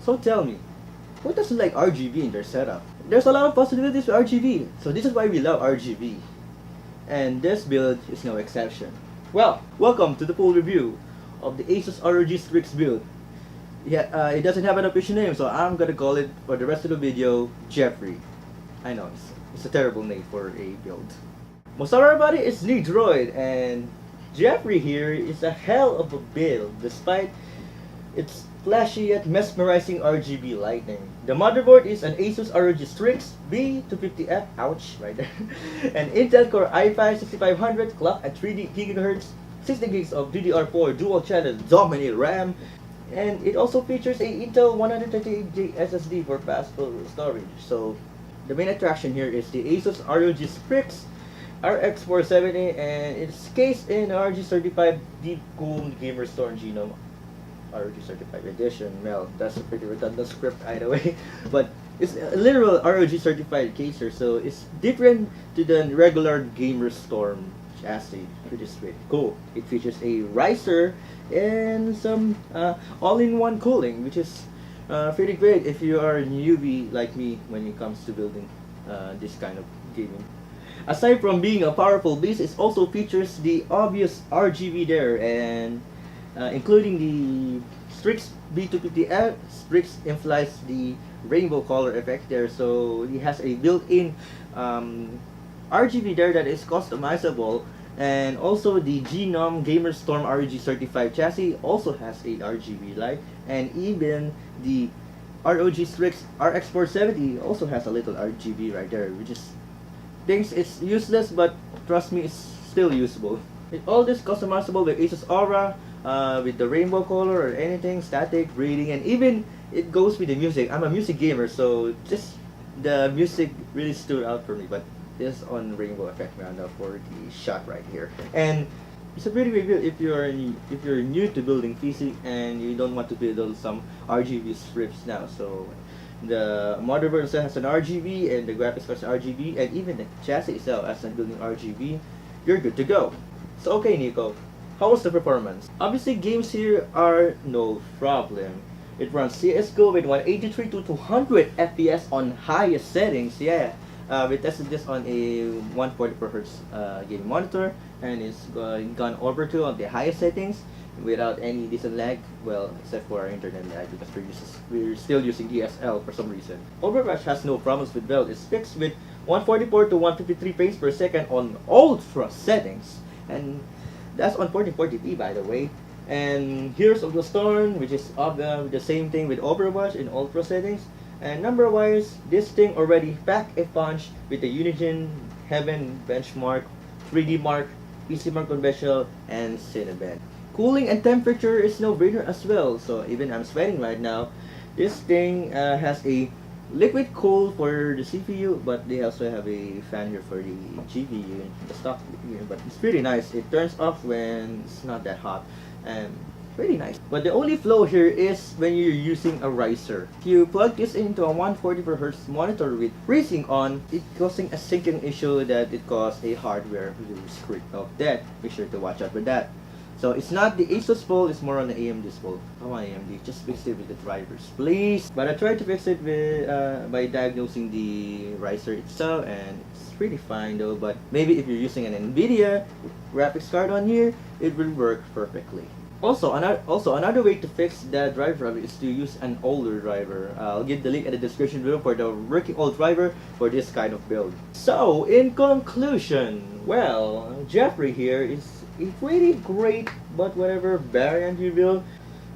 So tell me, who doesn't like RGB in their setup? There's a lot of possibilities with RGB, so this is why we love RGB. And this build is no exception. Well, welcome to the full review of the ASUS ROG Strix Build. Yeah, it doesn't have an official name, so I'm gonna call it for the rest of the video Jeffrey. I know, it's a terrible name for a build. What's up everybody, it's NicDroid, and Jeffrey here is a hell of a build despite its flashy yet mesmerizing RGB lighting. The motherboard is an ASUS ROG Strix B250F, ouch, right there, an Intel Core i5 6500 clock at 3 GHz, 60 gigs of DDR4 dual channel dominant RAM, and it also features a Intel 128GB SSD for fastful storage. So the main attraction here is the ASUS ROG Strix RX 470, and it's cased in ROG certified deep cool gamer storage genome ROG certified edition. Well, that's a pretty redundant script either way, but it's a literal ROG certified caser, so it's different to the regular gamer storm chassis, which is pretty cool. It features a riser and some all-in-one cooling, which is pretty great if you are a newbie like me when it comes to building this kind of gaming. Aside from being a powerful beast, it also features the obvious RGB there, and including the Strix B250F. Strix implies the rainbow color effect there, so it has a built-in RGB there that is customizable, and also the Genome Gamer Storm ROG certified chassis also has a RGB light, and even the ROG Strix RX 470 also has a little RGB right there, which is thinks it's useless, but trust me, it's still usable. All this customizable with ASUS Aura, with the rainbow color or anything, static, reading, and even it goes with the music. I'm a music gamer, so just the music really stood out for me, but this on rainbow effect round for the shot right here. And it's a pretty great build if you're new to building PC and you don't want to build some RGB strips now. So the motherboard also has an RGB, and the graphics cards RGB, and even the chassis itself as a building RGB. You're good to go. So okay, Nico, how was the performance? Obviously, games here are no problem. It runs CSGO with 183 to 200 FPS on highest settings. Yeah, we tested this on a 144Hz gaming monitor, and it's gone over to on the highest settings without any decent lag, well, except for our internet lag because we're still using DSL for some reason. Overwatch has no problems with build. It's fixed with 144 to 153 frames per second on ultra settings, and that's on 1440p by the way. And Heroes of the Storm, which is the same thing with Overwatch in ultra settings. And number wise, this thing already packed a punch with the Unigine Heaven Benchmark, 3D Mark, PC Mark Conventional, and Cinnamon. Cooling and temperature is no brainer as well, so even I'm sweating right now. This thing has a liquid cool for the CPU, but they also have a fan here for the GPU, the stock GPU, but it's pretty nice. It turns off when it's not that hot, and pretty nice. But the only flaw here is when you're using a riser. If you plug this into a 144Hz monitor with freezing on, it causing a syncing issue that it caused a hardware script of that. Make sure to watch out for that. So it's not the ASUS fault, it's more on the AMD's fault. Come on AMD, just fix it with the drivers, please. But I tried to fix it with by diagnosing the riser itself, and it's pretty fine though. But maybe if you're using an NVIDIA graphics card on here, it will work perfectly. Also another way to fix that driver is to use an older driver. I'll give the link in the description below for the working old driver for this kind of build. So in conclusion, well, Jeffrey here is a pretty great but whatever variant you build.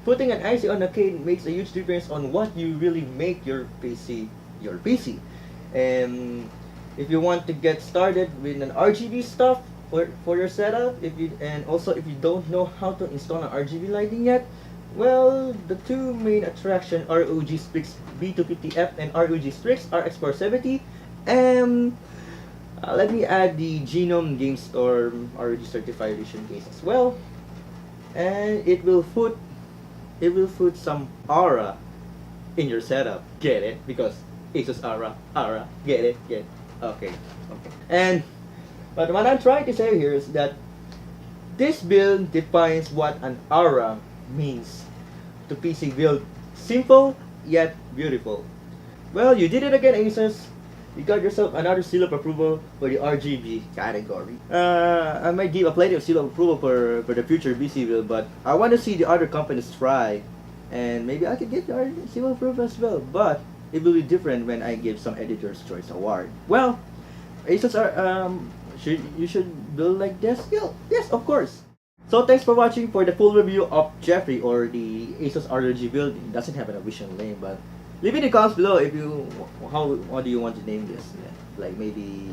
Putting an IC on the case makes a huge difference on what you really make your PC your PC. And if you want to get started with an RGB stuff for your setup, if you don't know how to install an RGB lighting yet, well, the two main attraction ROG Strix B250F and ROG Strix RX 470, and let me add the Genome Game Storm ROG certified edition case as well, and it will put some aura in your setup. Get it? Because ASUS aura, get it? Okay. But what I'm trying to say here is that this build defines what an aura means to PC build. Simple, yet beautiful. Well, you did it again, ASUS. You got yourself another seal of approval for the RGB category. I might give a plenty of seal of approval for the future BC build, but I want to see the other companies try, and maybe I could get the seal of approval as well. But it will be different when I give some Editor's Choice Award. Well, ASUS are you should build like this? Yeah, yes, of course. So thanks for watching for the full review of Jeffrey, or the ASUS ROG build. It doesn't have an official name, but leave in the comments below if you how do you want to name this? Yeah, like maybe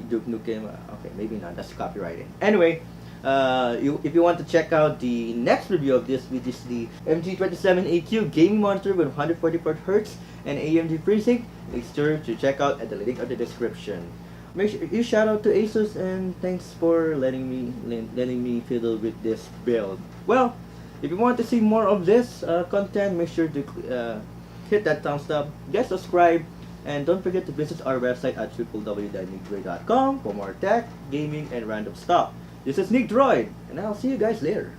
Duke Nukem. Okay, maybe not. That's copywriting. Anyway, if you want to check out the next review of this, which is the MG27AQ gaming monitor with 144 Hz and AMD FreeSync, make sure to check out at the link of the description. Make sure you shout out to ASUS, and thanks for letting me fiddle with this build. Well, if you want to see more of this content, make sure to hit that thumbs up, get subscribed, and don't forget to visit our website at www.nicdroid.com for more tech, gaming, and random stuff. This is NicDroid, and I'll see you guys later.